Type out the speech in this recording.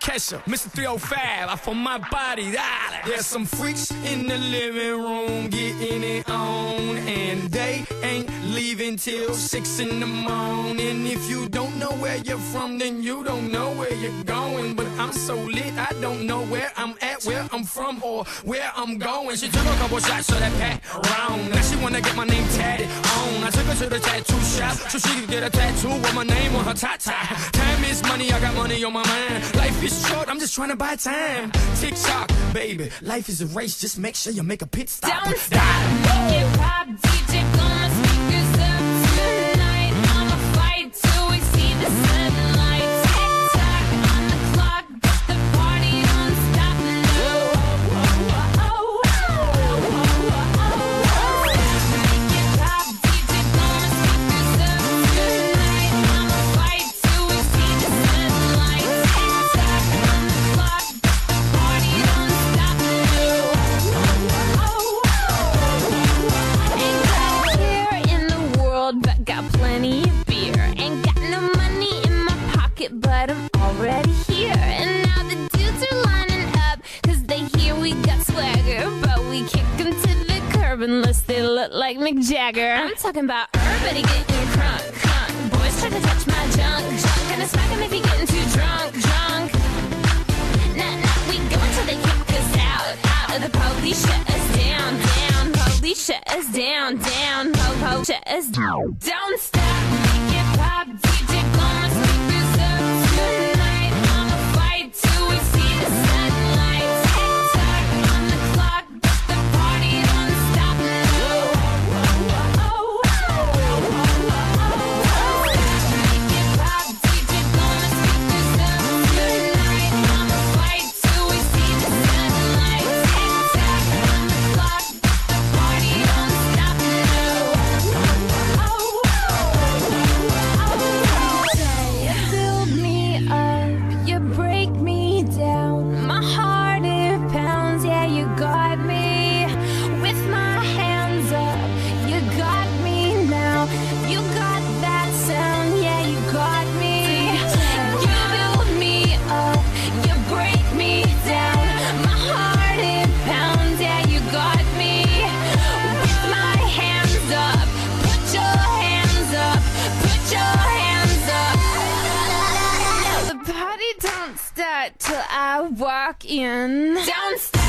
Kesha, Mr. 305, I for my body. There's some freaks in the living room getting it on, and they ain't leaving till 6 in the morning. If you don't know where you're from, then you don't know where you're going. But I'm so lit, I don't know where I'm at, where I'm from, or where I'm going. She took a couple shots of that pat round. Now she wanna get my name tatted on. I took her to the tattoo shop so she could get a tattoo with my name on her tata. Time is money, I got money on my mind. Life is short, I'm just trying to buy time. Tick-tock, baby, life is a race. Just make sure you make a pit stop. Don't stop, make it pop, DJ, blow my speakers up tonight. I'ma fight till we see the sunlight. Tick-tock on the clock, but the party don't stop. No. Make it pop, DJ, blow my speakers up tonight. I'ma fight till we see the sunlight. Tick-tock on the clock, but the party don't stop. Ain't got care in the world, but got plenty of beer. Ain't got no money in my pocket, but I'm already here. And now the dudes are lining up, cause they hear we got swagger. But we kick them to the curb unless they look like Mick Jagger. I'm talking about everybody getting crunk, crunk. Boys try to touch my junk, junk. Gonna smack him if he getting too drunk, drunk. Nah, nah, we go until they kick us out, out. The police shut us down, down. Police shut us down, down. Po, shut us down. Don't stop, make it pop, DJ, blow my speakers up tonight. I'ma fight till we see the sunlight. Tick-tock on the clock, but the party don't stop. No. Make it pop, DJ, blow my speakers up tonight. I'ma fight till we see the sunlight. Tick-tock on the clock, but the party don't stop. No. You build me up, you break me down. My heart it pounds, yeah, you got me. With my hands up, you got me now. You got that sound, yeah, you got me. You build me up, you break me down. My heart it pounds, yeah, you got me. With my hands up, put your hands up, put your hands up. The party don't start till I walk in. Don't stop.